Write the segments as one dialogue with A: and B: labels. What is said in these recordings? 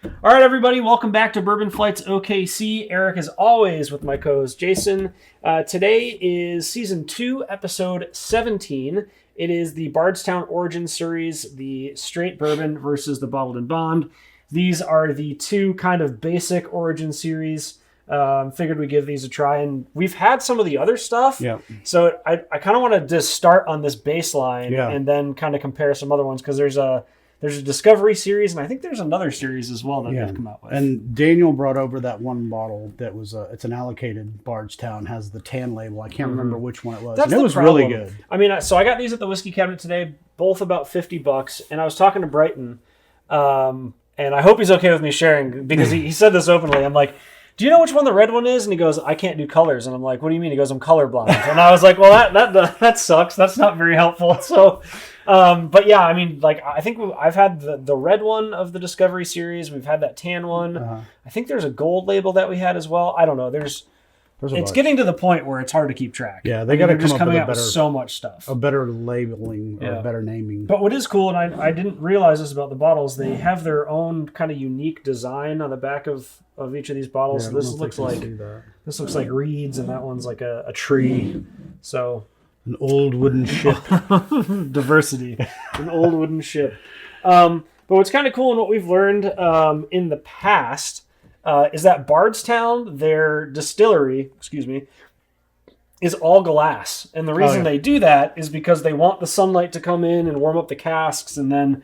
A: All right, everybody, welcome back to Bourbon Flights OKC. Eric, as always, with my co-host Jason. Today is Season 2, Episode 17. It is the Bardstown Origin Series, the straight bourbon versus the bottled and bond. These are the two kind of basic Origin Series. Figured we'd give these a try, and we've had some of the other stuff.
B: Yeah.
A: So I kind of want to just start on this baseline and then kind of compare some other ones, because there's a Discovery series, and I think there's another series as well that they've come out with.
B: And Daniel brought over that one bottle that was it's an allocated Bardstown, has the tan label. I can't remember which one it was.
A: That's
B: and it was really good.
A: I mean, so I got these at the whiskey cabinet today, both about $50, and I was talking to Brighton, and I hope he's okay with me sharing, because he said this openly. I'm like, do you know which one the red one is? And he goes, I can't do colors. And I'm like, what do you mean? He goes, I'm colorblind. And I was like, well, that sucks. That's not very helpful. So, but yeah, I mean, like, I think I've had the red one of the Discovery series. We've had that tan one. I think there's a gold label that we had as well. I don't know. It's getting to the point where it's hard to keep track.
B: Yeah, they got to come up with
A: with so much stuff.
B: A better labeling or a better naming.
A: But what is cool, and I didn't realize this about the bottles, they have their own kind of unique design on the back of each of these bottles.
B: Yeah,
A: so this looks like reeds, and that one's like a tree. So
B: an old wooden ship.
A: Diversity. An old wooden ship. But what's kind of cool and what we've learned in the past is that Bardstown, their distillery, is all glass. And the reason they do that is because they want the sunlight to come in and warm up the casks and then,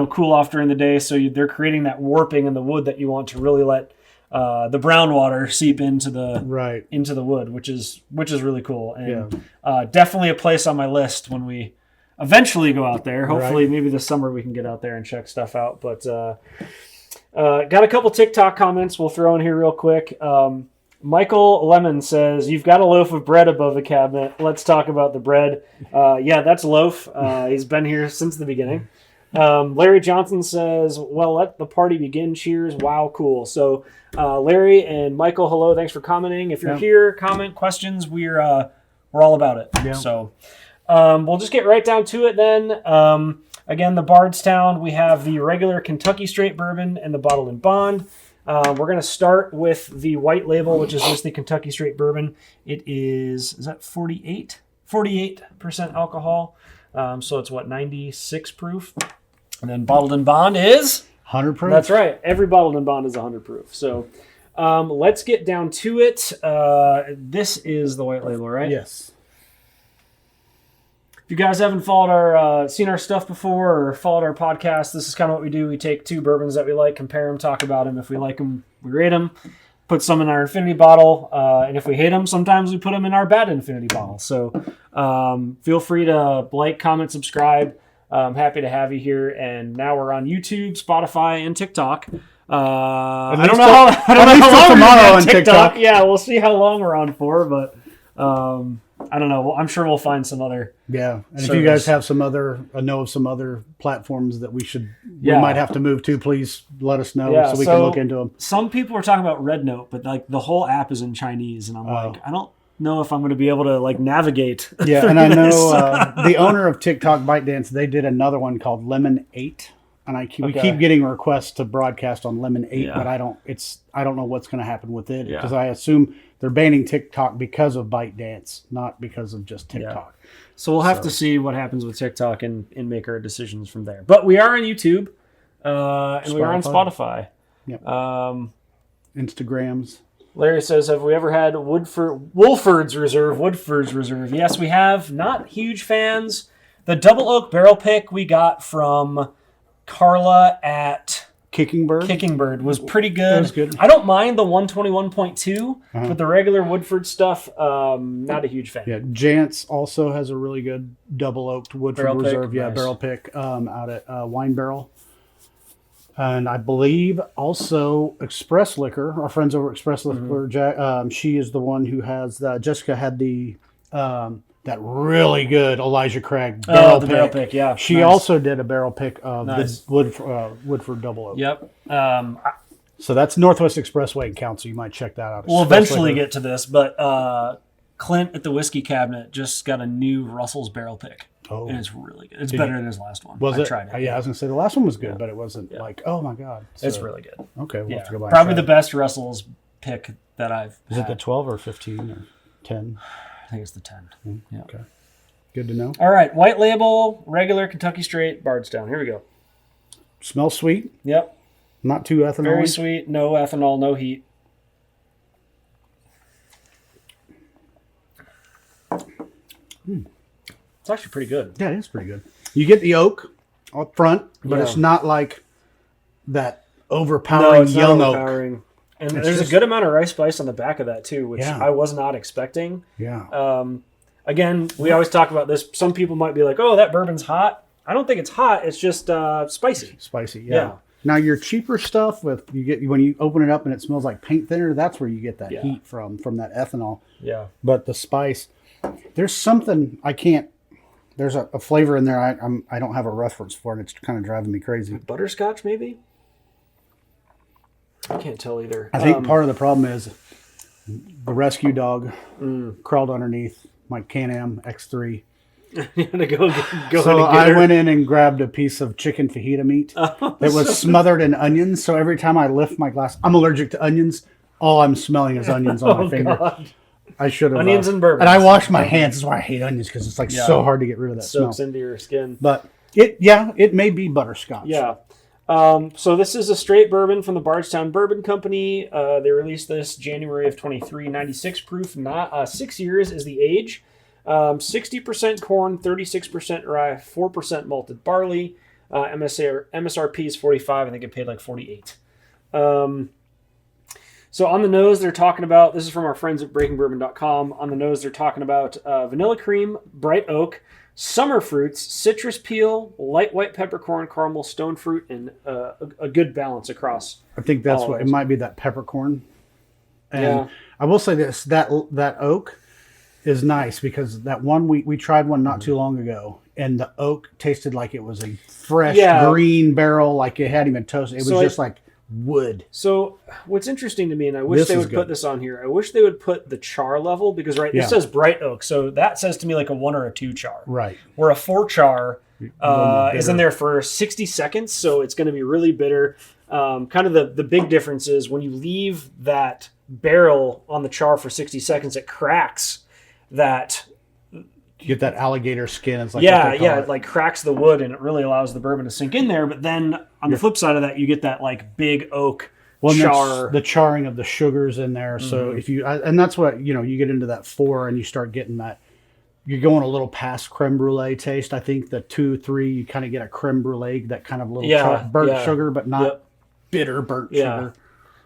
A: cool off during the day. So they're creating that warping in the wood that you want to really let the brown water seep into the wood, which is really cool. And definitely a place on my list when we eventually go out there. Hopefully maybe this summer we can get out there and check stuff out. But got a couple TikTok comments we'll throw in here real quick. Michael Lemon says, you've got a loaf of bread above the cabinet. Let's talk about the bread. Yeah, that's Loaf. He's been here since the beginning. Larry Johnson says, well, let the party begin. Cheers. Wow, cool. So Larry and Michael, hello. Thanks for commenting. If you're here, comment, questions, we're all about it. Yeah. So we'll just get right down to it then. Again, the Bardstown, we have the regular Kentucky straight bourbon and the bottled and bond. We're going to start with the white label, which is just the Kentucky straight bourbon. It is that 48? 48% alcohol. So it's 96 proof. And then bottled and bond is
B: 100 proof.
A: That's right. Every bottled and bond is 100 proof. So let's get down to it. This is the white label, right?
B: Yes.
A: If you guys haven't followed seen our stuff before or followed our podcast, this is kind of what we do. We take two bourbons that we like, compare them, talk about them. If we like them, we rate them, put some in our infinity bottle, and if we hate them, sometimes we put them in our bad infinity bottle. So feel free to like, comment, subscribe. I'm happy to have you here. And now we're on YouTube, Spotify, and TikTok. I don't know how long we're on TikTok. Yeah, we'll see how long we're on for, but I don't know. Well, I'm sure we'll find some other.
B: Yeah, and if you guys have know of some other platforms that we might have to move to, please let us know so we can look into them.
A: Some people are talking about Red Note, but like the whole app is in Chinese, and I'm like, I don't know if I'm going to be able to like navigate.
B: Yeah, and I know the owner of TikTok ByteDance, they did another one called Lemon 8. And we keep getting requests to broadcast on Lemon 8, but I don't know what's going to happen with it, because I assume they're banning TikTok because of ByteDance, not because of just TikTok.
A: Yeah. So we'll have to see what happens with TikTok and make our decisions from there. But we are on YouTube, and we are on Spotify.
B: Yep. Instagrams.
A: Larry says, have we ever had Woodford's Reserve? Yes, we have. Not huge fans. The Double Oak Barrel Pick we got from Carla at
B: Kicking Bird
A: was pretty good.
B: It was good.
A: I don't mind the 121.2, but the regular Woodford stuff, not a huge fan.
B: Yeah, Jance also has a really good double oaked Woodford
A: barrel
B: Reserve.
A: Pick.
B: Yeah,
A: Nice.
B: barrel pick out at Wine Barrel. And I believe also Express Liquor, our friends over at Express Liquor, she is the one who has Jessica had the that really good Elijah Craig barrel pick.
A: Barrel pick, yeah.
B: She also did a barrel pick of
A: Nice.
B: the Woodford Double Oak.
A: Yep.
B: So that's Northwest Expressway in Council. You might check that out.
A: We'll eventually get to this, but Clint at the whiskey cabinet just got a new Russell's barrel pick.
B: Oh.
A: And it's really good. It's better than his last one.
B: Was it?
A: Tried it.
B: Yeah, I was going to say the last one was good, but it wasn't like, oh my God. So,
A: it's really good.
B: Okay, we'll have to go by.
A: Probably the best Russell's pick that I've
B: Is it the 12 or 15 or 10?
A: I think it's the 10. Yeah.
B: Okay. Good to know.
A: All right. White label, regular Kentucky straight, Bardstown. Here we go.
B: Smells sweet.
A: Yep.
B: Not too ethanol.
A: Very sweet. No ethanol, no heat. It's actually pretty good.
B: Yeah, it is pretty good. You get the oak up front, but it's not like that overpowering young oak.
A: And there's a good amount of rice spice on the back of that too, which I was not expecting.
B: Yeah.
A: Again, we always talk about this. Some people might be like, "Oh, that bourbon's hot." I don't think it's hot. It's just spicy.
B: Spicy. Yeah. Now your cheaper stuff when you open it up and it smells like paint thinner, that's where you get that heat from that ethanol.
A: Yeah.
B: But the spice, there's something I can't. There's a flavor in there I don't have a reference for, and it's kind of driving me crazy.
A: Butterscotch, maybe? I can't tell either.
B: I think part of the problem is the rescue dog crawled underneath my Can-Am X3.
A: You had to go
B: so I went in and grabbed a piece of chicken fajita meat that was smothered in onions. So every time I lift my glass, I'm allergic to onions. All I'm smelling is onions on my finger. God. I should have
A: onions and bourbon.
B: And I wash my hands. That's why I hate onions, because it's so hard to get rid of that
A: Soaks
B: smell.
A: into your skin.
B: But it may be butterscotch.
A: Yeah. So this is a straight bourbon from the Bardstown Bourbon Company. They released this January of 23, 96 proof. 6 years is the age. 60% corn, 36% rye, 4% malted barley. MSRP is 45. I think it paid like 48. So on the nose, they're talking about, this is from our friends at breakingbourbon.com. On the nose, they're talking about vanilla cream, bright oak, summer fruits, citrus peel, light white peppercorn, caramel, stone fruit, and a good balance across.
B: I think that's what it might be, that peppercorn. And I will say this, that oak is nice, because that one we tried one not too long ago, and the oak tasted like it was a fresh green barrel, like it hadn't even toasted. It was just like wood.
A: So what's interesting to me, and I wish they would put this on here, I wish they would put the char level, because this says bright oak, so that says to me like a 1 or a 2 char.
B: Right.
A: Where a 4 char is in there for 60 seconds, so it's going to be really bitter. Kind of the big difference is when you leave that barrel on the char for 60 seconds, it cracks that.
B: You get that alligator skin. It's like
A: it like cracks the wood, and it really allows the bourbon to sink in there. But then on the flip side of that, you get that like big oak char.
B: The charring of the sugars in there. So if you and that's what you get into that 4, and you start getting that. You're going a little past creme brulee taste. I think the 2, 3, you kind of get a creme brulee, that kind of little burnt sugar, but not bitter burnt sugar.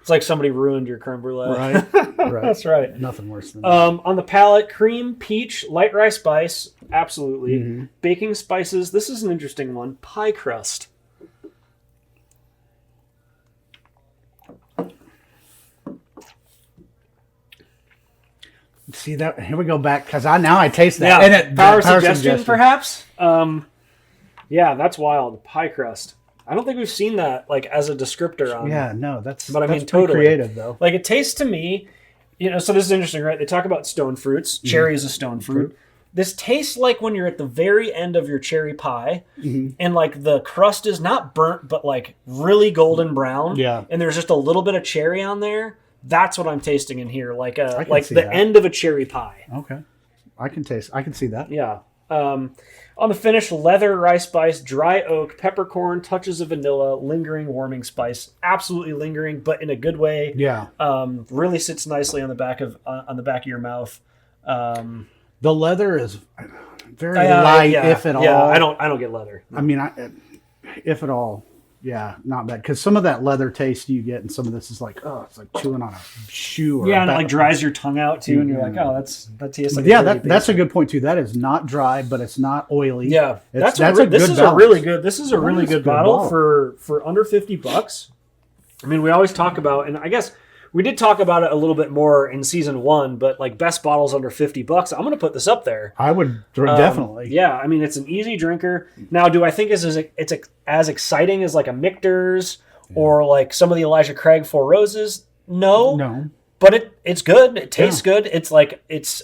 A: It's like somebody ruined your creme brulee.
B: Right.
A: That's right.
B: Nothing worse than that.
A: On the palate, cream, peach, light rye spice, absolutely. Baking spices. This is an interesting one. Pie crust.
B: See that? Here we go back, because I taste that.
A: Yeah. And power suggestion, perhaps. That's wild. Pie crust. I don't think we've seen that like as a descriptor on.
B: Yeah, no, that's
A: totally
B: creative though.
A: Like it tastes to me, so this is interesting, right? They talk about stone fruits. Cherry is a stone fruit. This tastes like when you're at the very end of your cherry pie, and like the crust is not burnt, but like really golden brown.
B: Yeah.
A: And there's just a little bit of cherry on there. That's what I'm tasting in here, like the end of a cherry pie.
B: Okay, I can see that.
A: Yeah. On the finish, leather, rye spice, dry oak, peppercorn, touches of vanilla, lingering, warming spice. Absolutely lingering, but in a good way.
B: Yeah.
A: Really sits nicely on the back of your mouth.
B: The leather is very light, if at all.
A: Yeah, I don't get leather.
B: I mean, if at all. Yeah, not bad. Because some of that leather taste you get, and some of this is like, it's like chewing on a shoe. Or
A: and it like dries your tongue out too, and you're like, that tastes like.
B: Yeah, that's a good point too. That is not dry, but it's not oily.
A: Yeah,
B: this is a
A: really good bottle for under $50. I mean, we always talk about, and I guess we did talk about it a little bit more in season 1, but like best bottles under $50. I'm going to put this up there.
B: I would definitely.
A: Yeah, I mean, it's an easy drinker. Now, do I think it's as exciting as like a Michter's or like some of the Elijah Craig Four Roses? No. But it's good. It tastes good. It's like it's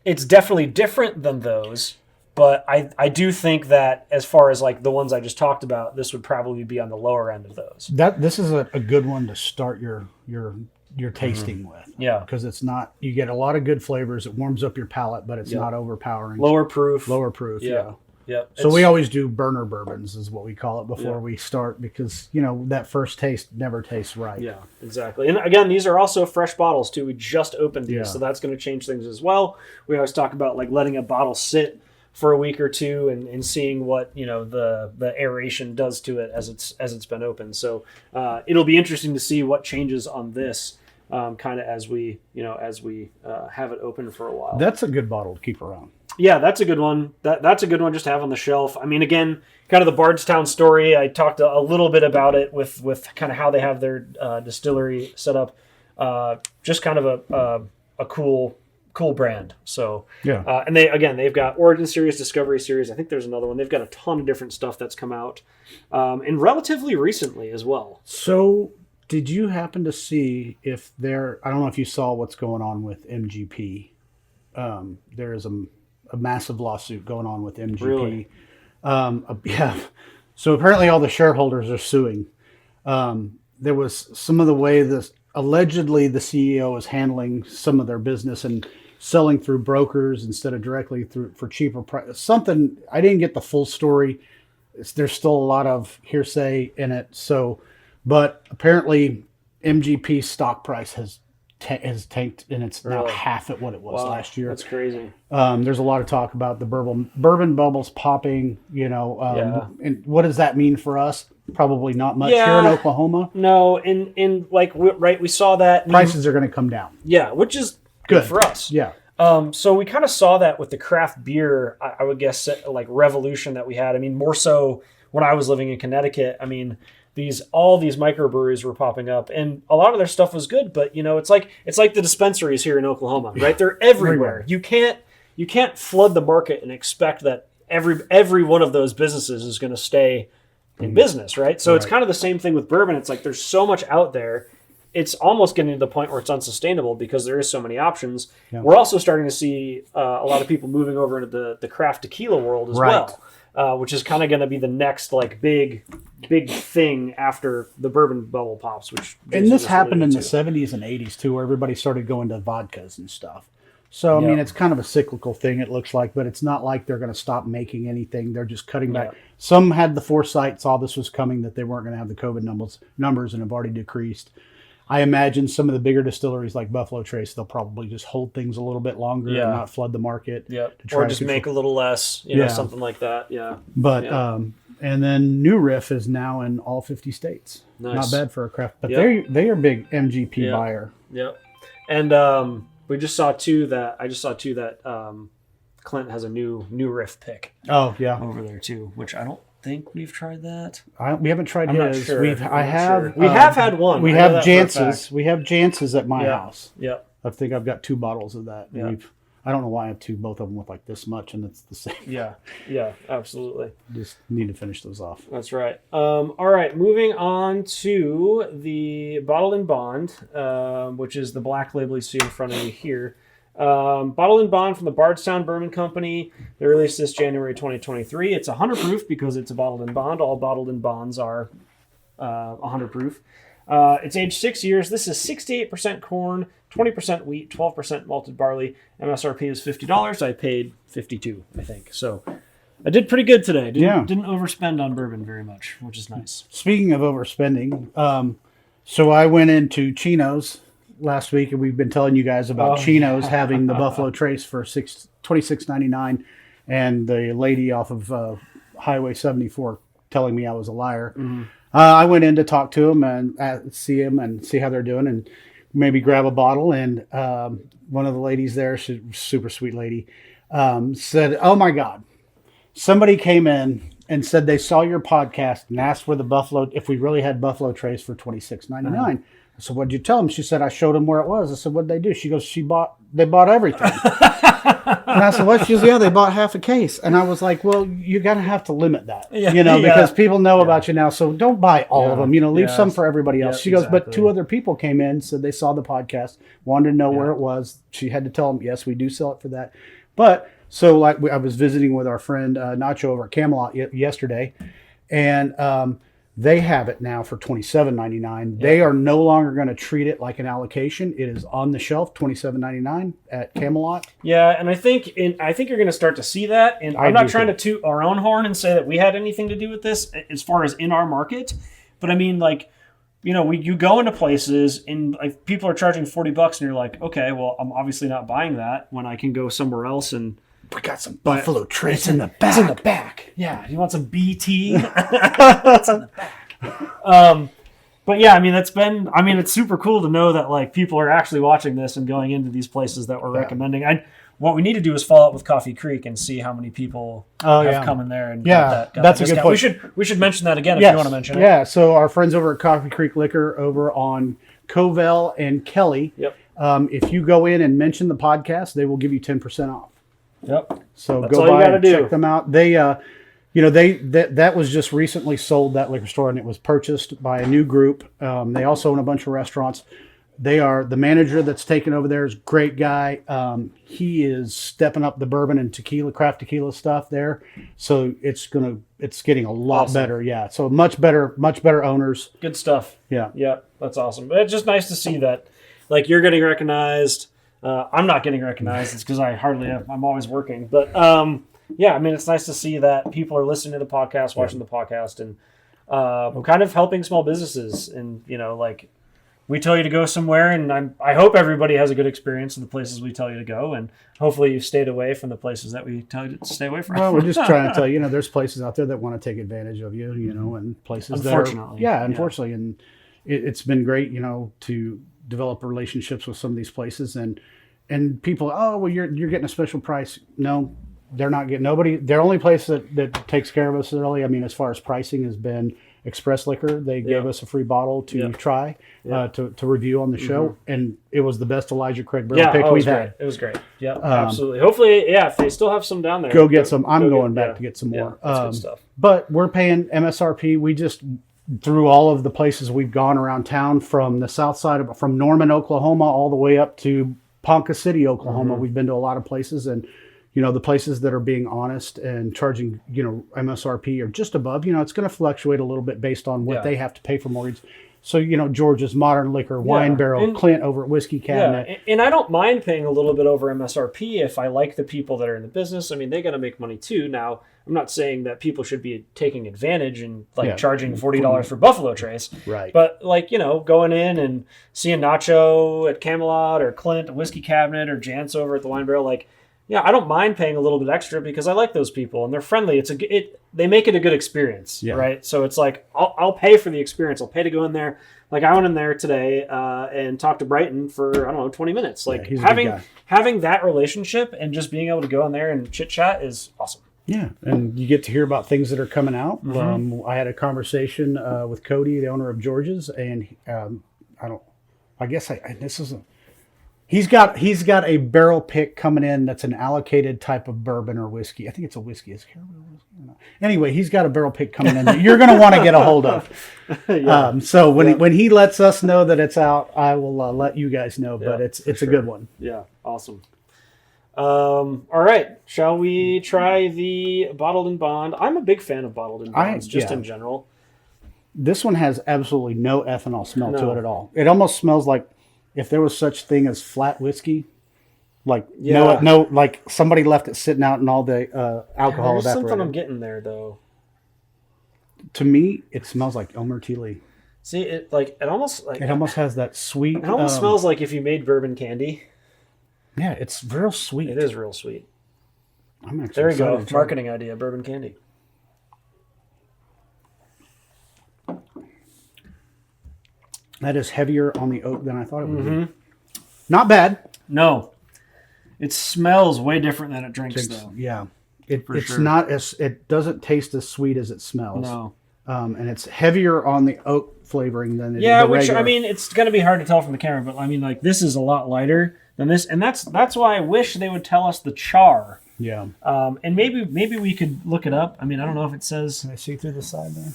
A: definitely different than those. But I do think that as far as like the ones I just talked about, this would probably be on the lower end of those.
B: This is a good one to start your tasting with.
A: Yeah.
B: Because it's not, you get a lot of good flavors. It warms up your palate, but it's not overpowering.
A: Lower proof.
B: Yeah.
A: Yeah.
B: So we always do burner bourbons is what we call it before we start, because, that first taste never tastes right.
A: Yeah, exactly. And again, these are also fresh bottles too. We just opened these, so that's going to change things as well. We always talk about like letting a bottle sit for a week or two and seeing what the aeration does to it as it's been opened. So it'll be interesting to see what changes on this kind of as we have it open for a while.
B: That's a good bottle to keep around.
A: Yeah, that's a good one. That's a good one just to have on the shelf. I mean, again, kind of the Bardstown story. I talked a little bit about it with kind of how they have their distillery set up. Just kind of a cool brand. So and they've got Origin Series, Discovery Series. I think there's another one. They've got a ton of different stuff that's come out, and relatively recently as well.
B: So did you happen to see if I don't know if you saw what's going on with MGP. There is a massive lawsuit going on with MGP.
A: Really?
B: Yeah. So apparently all the shareholders are suing. There was some of the way allegedly the CEO is handling some of their business and selling through brokers instead of directly for cheaper price. Something, I didn't get the full story. There's still a lot of hearsay in it. So, but apparently MGP's stock price has tanked, and it's now half at what it was last year.
A: That's crazy.
B: There's a lot of talk about the bourbon bubbles popping, and what does that mean for us? Probably not much here in Oklahoma.
A: No, we saw that.
B: Prices are going to come down.
A: Yeah, which is good for us.
B: Yeah.
A: So we kind of saw that with the craft beer, I would guess, like revolution that we had. I mean, more so when I was living in Connecticut. I mean, all these microbreweries were popping up, and a lot of their stuff was good. But it's like the dispensaries here in Oklahoma, right? They're everywhere. You can't flood the market and expect that every one of those businesses is going to stay in business, right? So it's kind of the same thing with bourbon. It's like there's so much out there. It's almost getting to the point where it's unsustainable because there is so many options. Yeah. We're also starting to see a lot of people moving over into the craft tequila world as well, which is kind of going to be the next like big thing after the bourbon bubble pops.
B: And this happened in the 70s and 80s too, where everybody started going to vodkas and stuff. So, I mean, it's kind of a cyclical thing, it looks like, but it's not like they're going to stop making anything. They're just cutting back. Some had the foresight, saw this was coming, that they weren't going to have the COVID numbers and have already decreased. I imagine some of the bigger distilleries like Buffalo Trace, they'll probably just hold things a little bit longer and not flood the market.
A: Yeah, or just make a little less, something like that. Yeah.
B: But, and then New Riff is now in all 50 states. Nice. Not bad for a craft, but they are a big MGP buyer.
A: Yep. And I just saw too that Clint has a new Riff pick.
B: Oh yeah,
A: over there too, which I don't think we've tried that.
B: We haven't tried his.
A: Not sure.
B: We
A: have had one.
B: We have Jantz's. We have Jantz's at my house.
A: Yep.
B: I think I've got 2 bottles of that. Yeah. I don't know why I have 2, both of them with like this much, and it's the same.
A: Yeah, absolutely.
B: Just need to finish those off.
A: That's right. All right, moving on to the Bottled and Bond, which is the black label you see in front of you here. Bottled and Bond from the Bardstown Bourbon Company. They released this January 2023. It's 100 proof because it's a Bottled and Bond. All Bottled and Bonds are 100 proof. It's aged 6 years. This is 68% corn, 20% wheat, 12% malted barley. MSRP is $50. I paid $52, I think. So I did pretty good today. Didn't overspend on bourbon very much, which is nice. Speaking
B: of overspending, so I went into Chino's last week, and we've been telling you guys about Chino's having the Buffalo Trace for $26.99, and the lady off of Highway 74 telling me I was a liar. Mm-hmm. I went in to talk to them and see them and see how they're doing, and maybe grab a bottle. And one of the ladies there, she's a super sweet lady, said, "Oh my God, somebody came in and said they saw your podcast and asked if we really had Buffalo Trace for $26.99." I said, "What'd you tell them?" She said, "I showed them where it was." I said, "What'd they do?" She goes, they bought everything. And I said, "What?" She goes, "Yeah, they bought half a case." And I was like, "Well, you're going to have to limit that, because people know about you now. So don't buy all of them, leave some for everybody else." She goes, "But 2 other people came in, said they saw the podcast, wanted to know where it was." She had to tell them, "Yes, we do sell it for that." But So like I was visiting with our friend Nacho over at Camelot yesterday, and they have it now for $27.99. They are no longer going to treat it like an allocation. It is on the shelf, $27.99 at Camelot.
A: Yeah, and I think you're going to start to see that. And I'm not trying to toot our own horn and say that we had anything to do with this as far as in our market, but I mean, like, you know, you go into places and like people are charging $40, and you're like, okay, well, I'm obviously not buying that when I can go somewhere else and.
B: We got some Buffalo Trace in the back.
A: It's in the back. Yeah. You want some BT? It's in the back. But yeah, I mean, it's super cool to know that like people are actually watching this and going into these places that we're recommending. What we need to do is follow up with Coffee Creek and see how many people have come in there and got
B: that's a good point.
A: We should mention that again if you want to mention it.
B: Yeah. So our friends over at Coffee Creek Liquor over on Covell and Kelly.
A: Yep.
B: If you go in and mention the podcast, they will give you 10% off.
A: Yep.
B: So that's go by and check them out. They, that was just recently sold, that liquor store, and it was purchased by a new group. They also own a bunch of restaurants. They are the manager that's taken over there is a great guy. He is stepping up the bourbon and tequila, craft tequila stuff there. So it's getting a lot better. Yeah. So much better owners.
A: Good stuff.
B: Yeah.
A: Yeah. That's awesome. But it's just nice to see that, like, you're getting recognized. I'm not getting recognized. It's because I'm always working. But yeah, I mean, it's nice to see that people are listening to the podcast, watching the podcast, and kind of helping small businesses. And, you know, like, we tell you to go somewhere, and I hope everybody has a good experience in the places we tell you to go, and hopefully you've stayed away from the places that we tell you to stay away from.
B: Well, we're just trying to tell you, there's places out there that want to take advantage of you, and places
A: unfortunately.
B: Unfortunately. And it's been great, to develop relationships with some of these places, and people, oh, well, you're getting a special price. No, they're not getting nobody. Their only place that takes care of us really, I mean, as far as pricing, has been Express Liquor. They gave us a free bottle to try, to review on the show, and it was the best Elijah Craig barrel pick we've had.
A: It was great. Yeah, absolutely. Hopefully, if they still have some down there,
B: go get some. I'm going back to get some more.
A: That's good stuff.
B: But we're paying MSRP. We just, through all of the places we've gone around town, from the south side from Norman, Oklahoma, all the way up to Ponca City, Oklahoma. We've been to a lot of places, and the places that are being honest and charging, MSRP or just above, it's going to fluctuate a little bit based on what they have to pay for mortgage. So, George's Modern Liquor, Wine Barrel, and Clint over at Whiskey Cabinet.
A: Yeah, and I don't mind paying a little bit over MSRP if I like the people that are in the business. I mean, they got to make money too. Now, I'm not saying that people should be taking advantage and charging $40 for Buffalo Trace.
B: Right.
A: But going in and seeing Nacho at Camelot or Clint at Whiskey Cabinet or Jance over at the Wine Barrel, I don't mind paying a little bit extra because I like those people and they're friendly. They make it a good experience, right? So it's like I'll pay for the experience. I'll pay to go in there. Like I went in there today and talked to Brighton for 20 minutes. Like having that relationship and just being able to go in there and chit chat is awesome.
B: Yeah, and you get to hear about things that are coming out. I had a conversation with Cody, the owner of George's, and He's got a barrel pick coming in that's an allocated type of bourbon or whiskey. I think it's a whiskey. Is Caribou whiskey or not? Anyway, he's got a barrel pick coming in that you're going to want to get a hold of. So when he lets us know that it's out, I will let you guys know. But it's a good one.
A: Yeah, awesome. All right, shall we try the bottled and bond? I'm a big fan of bottled and bonds, in general.
B: This one has absolutely no ethanol smell to it at all. It almost smells like if there was such thing as flat whiskey, no, like somebody left it sitting out and all the alcohol
A: There's
B: evaporated.
A: Something I'm getting there though.
B: To me, it smells like Elmer Tea Lee.
A: See, it almost
B: has that sweet.
A: It almost smells like if you made bourbon candy.
B: Yeah, it's real sweet.
A: It is real sweet.
B: I'm actually
A: there we go. Marketing idea: bourbon candy.
B: That is heavier on the oak than I thought it would be. Not bad.
A: No, it smells way different than it drinks, though.
B: Yeah, it's not as. It doesn't taste as sweet as it smells.
A: No,
B: and it's heavier on the oak flavoring than the
A: which
B: regular.
A: I mean, it's going to be hard to tell from the camera, but I mean, this is a lot lighter than this, and that's why I wish they would tell us the char.
B: Yeah.
A: And maybe we could look it up. I mean, I don't know if it says.
B: Can I see through the side there?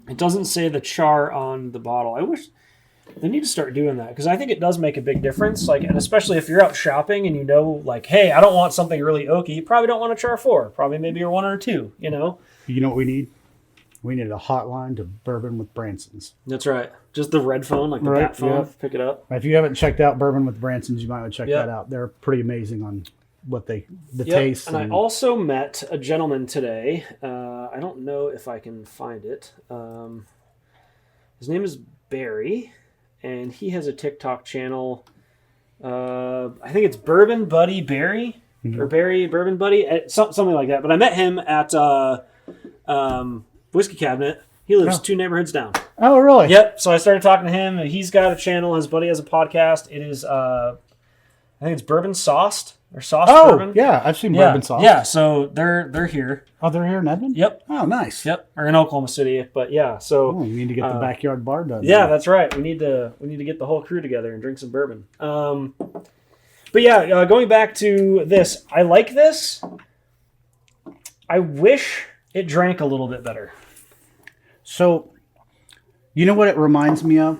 A: It doesn't say the char on the bottle. I wish. They need to start doing that because I think it does make a big difference. Like, and especially if you're out shopping and you know, like, hey, I don't want something really oaky. You probably don't want a Char 4. Probably maybe you're 1 or 2. You know.
B: You know what we need? We need a hotline to Bourbon with Branson's.
A: That's right. Just the red phone, like the bat phone. Yep. Pick it up.
B: If you haven't checked out Bourbon with Branson's, you might want to check that out. They're pretty amazing on what the taste.
A: And I also met a gentleman today. I don't know if I can find it. His name is Barry, and he has a TikTok channel. I think it's Bourbon Buddy Barry, or Barry Bourbon Buddy, something like that. But I met him at Whiskey Cabinet. He lives 2 neighborhoods down.
B: Oh, really?
A: Yep. So I started talking to him, and he's got a channel. His buddy has a podcast. It is, I think it's Bourbon Sauced or Sauced Bourbon.
B: Oh, yeah. I've seen Bourbon Sauced.
A: Yeah. So they're here.
B: Oh, they're here in Edmond?
A: Yep.
B: Oh, nice.
A: Yep. Or in Oklahoma City, but yeah. So
B: we need to get the backyard bar done.
A: Yeah, that's right. We need to get the whole crew together and drink some bourbon. But yeah, going back to this, I like this. I wish it drank a little bit better.
B: So, you know what it reminds me of?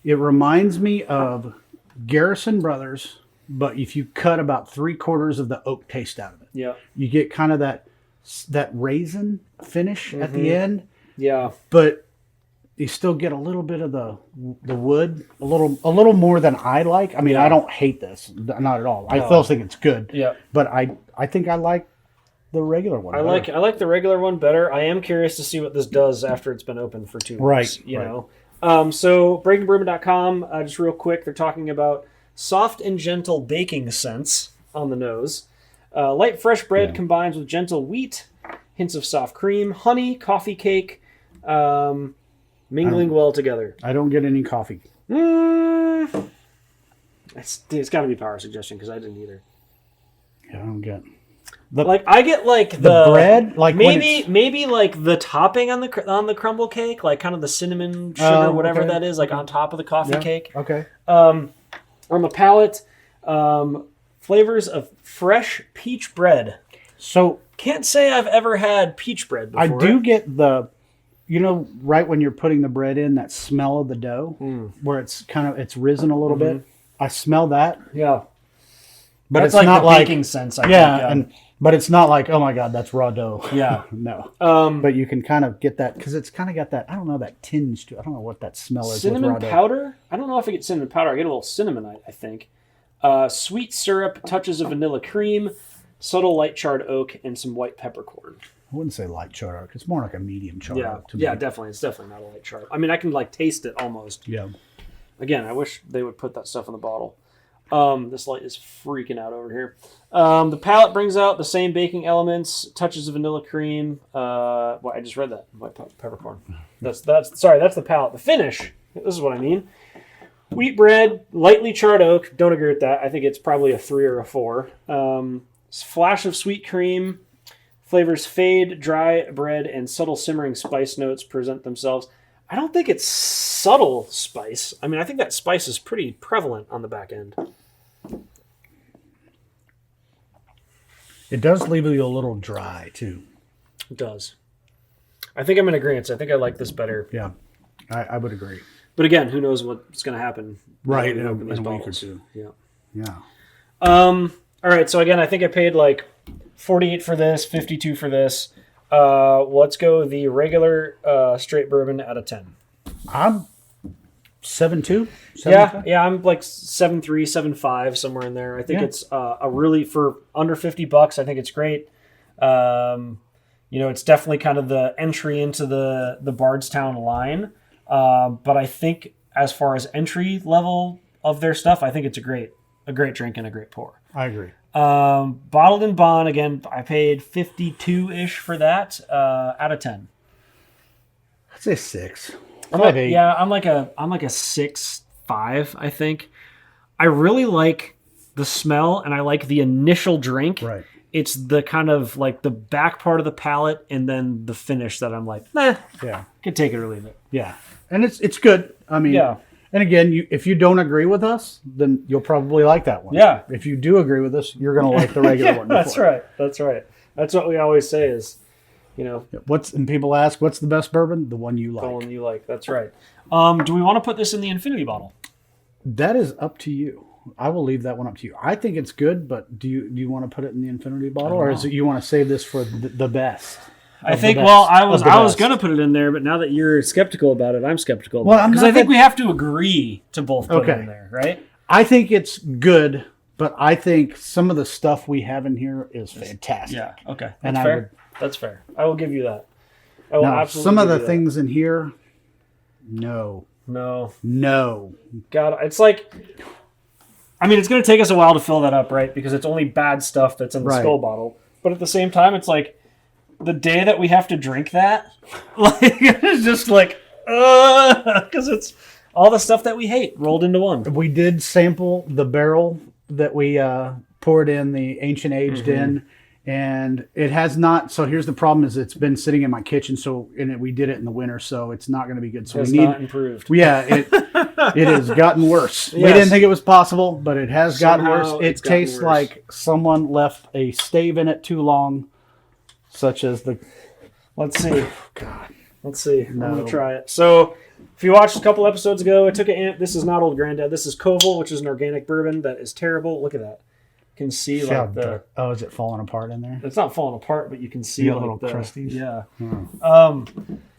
B: It reminds me of Garrison Brothers, but if you cut about 3/4 of the oak taste out of it, you get kind of that raisin finish at the end. Yeah, but you still get a little bit of the wood, a little more than I like. I mean, I don't hate this, not at all. I still think it's good. Yeah, but I think I like the regular one. I like the regular one better. I am curious to see what this does after it's been open for 2 weeks. You know. So breakingbourbon.com, just real quick, they're talking about soft and gentle baking scents on the nose. Light fresh bread combines with gentle wheat, hints of soft cream, honey, coffee cake, mingling well together. I don't get any coffee. It's got to be power suggestion because I didn't either. Yeah, I don't get. I get the bread, maybe like the topping on the crumble cake, like kind of the cinnamon sugar, whatever that is, like on top of the coffee cake. Okay. On the palate, flavors of fresh peach bread. So can't say I've ever had peach bread before. I do get right when you're putting the bread in, that smell of the dough, where it's risen a little bit. I smell that. Yeah. But that's it's not the baking sense. I think. But it's not like, oh my God, that's raw dough. Yeah. No. But you can kind of get that, because it's kind of got that, I don't know, that tinge to it. I don't know what that smell is. Cinnamon powder? I don't know if I get cinnamon powder. I get a little cinnamon, I think. Sweet syrup, touches of vanilla cream, subtle light charred oak, and some white peppercorn. I wouldn't say light charred oak. It's more like a medium charred oak to me. Yeah, definitely. It's definitely not a light charred. I mean, I can taste it almost. Yeah. Again, I wish they would put that stuff in the bottle. This light is freaking out over here. The palate brings out the same baking elements, touches of vanilla cream. I just read that. White peppercorn. That's the palate. The finish. This is what I mean. Wheat bread, lightly charred oak. Don't agree with that. I think it's probably a 3 or a 4. Flash of sweet cream. Flavors fade, dry bread, and subtle simmering spice notes present themselves. I don't think it's subtle spice. I mean, I think that spice is pretty prevalent on the back end. It does leave you a little dry, too. It does. I think I'm in agreement. I think I like this better. Yeah, I would agree. But again, who knows what's going to happen? Right, in a week or two. Yeah. Yeah. All right, so again, I think I paid like $48 for this, $52 for this. Let's go the regular straight bourbon out of 10. I'm 7.2. Yeah, I'm like 7.3, 7.5, somewhere in there. I think it's a really, for under $50, I think it's great. It's definitely kind of the entry into the Bardstown line. But I think as far as entry level of their stuff, I think it's a great drink and a great pour. I agree. Bottled in bond, again, I paid 52-ish for that, out of 10. I'd say 6. I'm like a 6.5, I think. I really like the smell and I like the initial drink. Right. It's the kind of like the back part of the palate and then the finish that I'm like, can take it or leave it. Yeah. And it's good. I mean, and again, if you don't agree with us, then you'll probably like that one. Yeah. If you do agree with us, you're going to like the regular one. That's right. That's right. That's what we always say is, and people ask, what's the best bourbon? The one you like. The one you like. That's right.
A: Do we want to put this in the infinity bottle?
B: That is up to you. I will leave that one up to you. I think it's good, but do you want to put it in the infinity bottle, or is it you want to save this for the best?
A: I think. Well, I was gonna put it in there, but now that you're skeptical about it, I'm skeptical. Because I think we have to agree to both put it in there, right?
B: I think it's good, but I think some of the stuff we have in here is fantastic.
A: Yeah. Okay. That's fair. That's fair. I will give you that. I will absolutely.
B: Some of the things in here, no.
A: God, it's like. I mean, it's going to take us a while to fill that up, right? Because it's only bad stuff that's in the skull bottle. But at the same time, it's like the day that we have to drink that, like it's just like, because it's all the stuff that we hate rolled into one.
B: We did sample the barrel that we poured in the ancient aged in, and it has not. So here's the problem: is it's been sitting in my kitchen, we did it in the winter, so it's not going to be good. So
A: it's not improved.
B: Yeah, it has gotten worse. Yes. We didn't think it was possible, but it has gotten worse. It tastes like someone left a stave in it too long, such as the.
A: Let's see. God. Let's see. No. I'm going to try it. So, if you watched a couple episodes ago, I took this is not Old Granddad. This is Koval, which is an organic bourbon that is terrible. Look at that. You can see like the.
B: Oh, is it falling apart in there?
A: It's not falling apart, but you can see
B: like little crusties.
A: Yeah.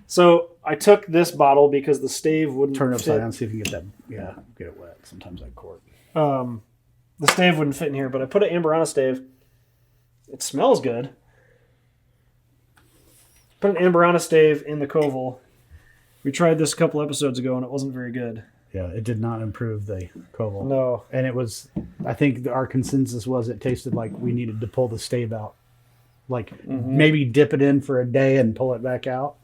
A: So I took this bottle because the stave wouldn't
B: turn it upside down, see if you can get that. Yeah, get it wet. Sometimes I cork.
A: The stave wouldn't fit in here, but I put an Amberana stave. It smells good. Put an Amberana stave in the Koval. We tried this a couple episodes ago, and it wasn't very good.
B: Yeah, it did not improve the Koval.
A: No.
B: And it was, I think our consensus was it tasted like we needed to pull the stave out. Like maybe dip it in for a day and pull it back out.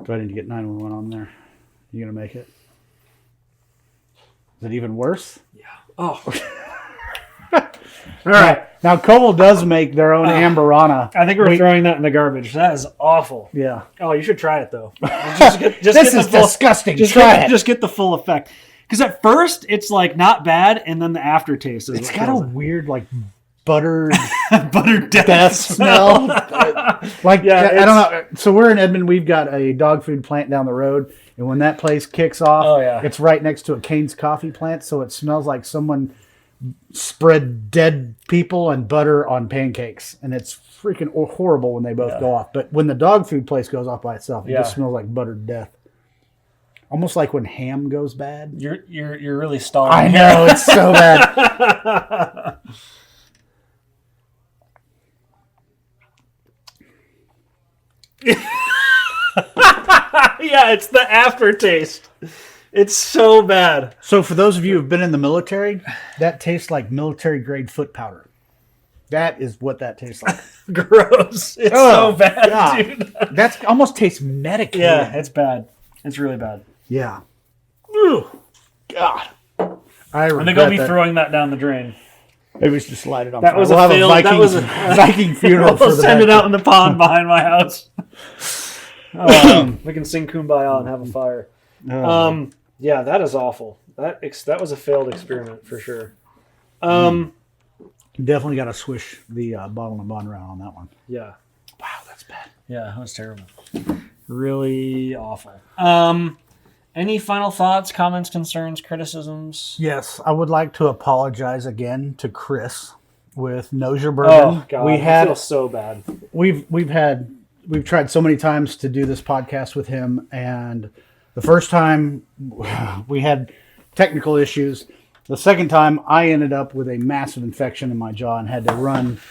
B: Do I need to get 911 on there? You going to make it? Is it even worse?
A: Yeah. Oh.
B: All right. Now, Koval does make their own Amberana.
A: I think we're throwing that in the garbage. That is awful.
B: Yeah.
A: Oh, you should try it, though.
B: This is disgusting.
A: Just get the full effect. Because at first, it's like not bad, and then the aftertaste is.
B: It's got a weird, like, buttered
A: death
B: smell. Like, yeah, I don't know. So we're in Edmond. We've got a dog food plant down the road. And when that place kicks off, it's right next to a Cane's coffee plant. So it smells like someone spread dead people and butter on pancakes, and it's freaking horrible when they both go off. But when the dog food place goes off by itself, it just smells like buttered death. Almost like when ham goes bad.
A: You're really stalling.
B: I know, it's so bad.
A: Yeah, it's the aftertaste. It's so bad.
B: So for those of you who've been in the military, that tastes like military grade foot powder. That is what that tastes like.
A: Gross. It's so bad, dude.
B: That almost tastes medicated.
A: Yeah, it's bad. It's really bad.
B: Yeah.
A: Ooh.
B: God.
A: I think I'll be throwing that down the drain.
B: Maybe we should just light it on
A: fire. We'll have
B: a Viking funeral.
A: We'll send it out in the pond behind my house. We can sing Kumbaya and have a fire. Yeah, that is awful. That was a failed experiment for sure.
B: Definitely got to swish the bottle and bond around on that one.
A: Yeah.
B: Wow, that's bad.
A: Yeah, that was terrible. Really awful. Any final thoughts, comments, concerns, criticisms?
B: Yes, I would like to apologize again to Chris with Knows Your Bourbon.
A: Oh God, I feel so bad.
B: We've tried so many times to do this podcast with him, and the first time we had technical issues. The second time I ended up with a massive infection in my jaw and had to run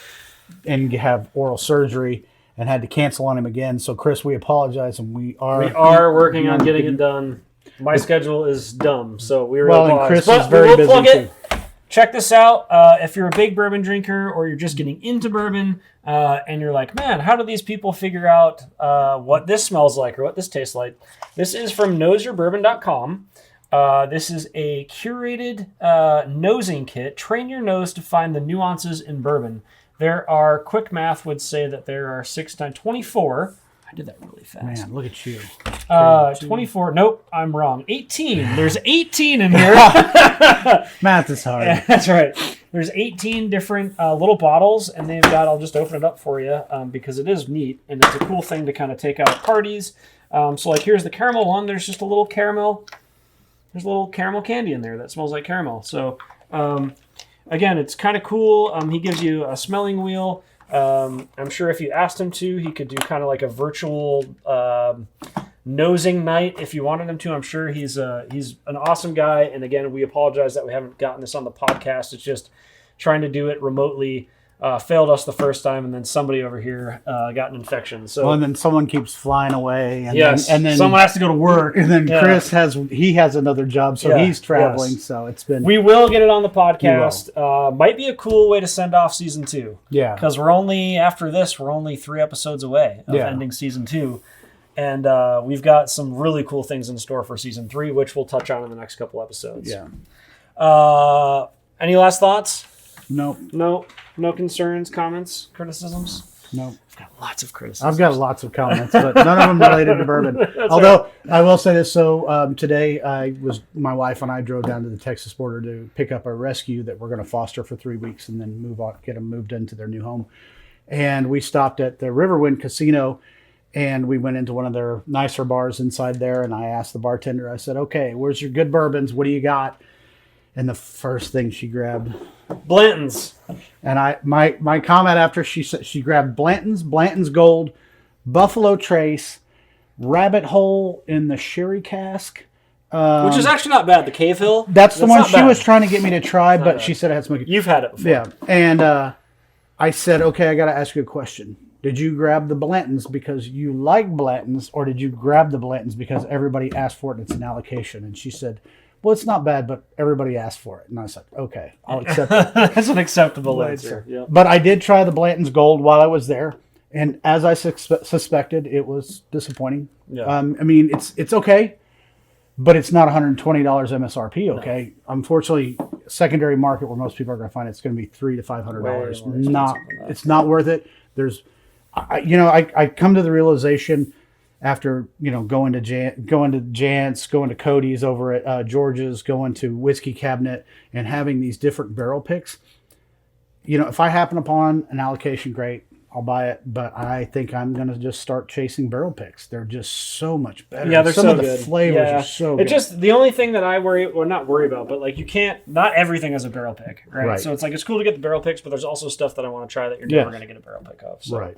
B: and have oral surgery and had to cancel on him again. So Chris, we apologize, and we are
A: working on getting it done. My schedule is dumb, so we really
B: and Chris is very busy too.
A: Check this out. If you're a big bourbon drinker or you're just getting into bourbon and you're like, man, how do these people figure out what this smells like or what this tastes like? This is from knowsyourbourbon.com. This is a curated nosing kit. Train your nose to find the nuances in bourbon. There are, quick math would say that there are 6 times 24. I did that really fast.
B: Man, look at you.
A: 24. Nope, I'm wrong. 18. There's 18 in here.
B: Math is hard.
A: That's right. There's 18 different little bottles, and they've got, I'll just open it up for you because it is neat, and it's a cool thing to kind of take out at parties So like here's the caramel one. There's just a little caramel. There's a little caramel candy in there that smells like caramel. So again, it's kind of cool. He gives you a smelling wheel. I'm sure if you asked him to, he could do kind of like a virtual nosing night if you wanted him to. I'm sure he's an awesome guy. And again, we apologize that we haven't gotten this on the podcast. It's just trying to do it remotely. Failed us the first time, and then somebody over here got an infection. So,
B: and then someone keeps flying away, and then
A: someone has to go to work,
B: and then Chris has another job, so he's traveling. Yes. So it's been.
A: We will get it on the podcast. Might be a cool way to send off season 2.
B: Yeah,
A: because we're only 3 episodes away of ending season 2, and we've got some really cool things in store for season 3, which we'll touch on in the next couple episodes.
B: Yeah.
A: Any last thoughts?
B: No.
A: No concerns, comments, criticisms?
B: No.
A: I've got lots of criticisms.
B: I've got lots of comments, but none of them related to bourbon. Although I will say this, so today my wife and I drove down to the Texas border to pick up a rescue that we're going to foster for 3 weeks and then get them moved into their new home. And we stopped at the Riverwind Casino, and we went into one of their nicer bars inside there, and I asked the bartender, I said, okay, where's your good bourbons? What do you got? And the first thing she grabbed,
A: Blanton's.
B: And my comment after she grabbed Blanton's Gold, Buffalo Trace, Rabbit Hole in the sherry cask,
A: which is actually not bad. The Cave Hill.
B: That's the one she was trying to get me to try, but she said I had smoky.
A: You've had it before.
B: Yeah, and I said, okay, I got to ask you a question. Did you grab the Blanton's because you like Blanton's, or did you grab the Blanton's because everybody asked for it and it's an allocation? And she said, well, it's not bad, but everybody asked for it. And I said, okay, I'll accept it.
A: That's an acceptable answer. Yep.
B: But I did try the Blanton's Gold while I was there. And as I suspected, it was disappointing.
A: Yeah.
B: I mean, it's okay, but it's not $120 MSRP, okay? No. Unfortunately, secondary market where most people are going to find it's going to be $300 to $500. It's not worth it. I come to the realization after going to Jant's, going to Cody's over at George's, going to Whiskey Cabinet, and having these different barrel picks. If I happen upon an allocation, great, I'll buy it. But I think I'm going to just start chasing barrel picks. They're just so much better.
A: Yeah, they're
B: Some
A: so
B: of the
A: good.
B: flavors are so good.
A: It's just the only thing that I not worry about, but like not everything is a barrel pick, right? So it's like it's cool to get the barrel picks, but there's also stuff that I want to try that you're never going to get a barrel pick of. So.
B: Right.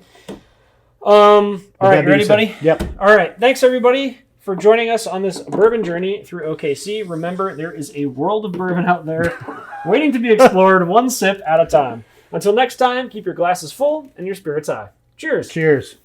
A: All right, you ready, buddy?
B: Yep.
A: All right. Thanks, everybody, for joining us on this bourbon journey through OKC. Remember, there is a world of bourbon out there waiting to be explored one sip at a time. Until next time, keep your glasses full and your spirits high. Cheers.
B: Cheers.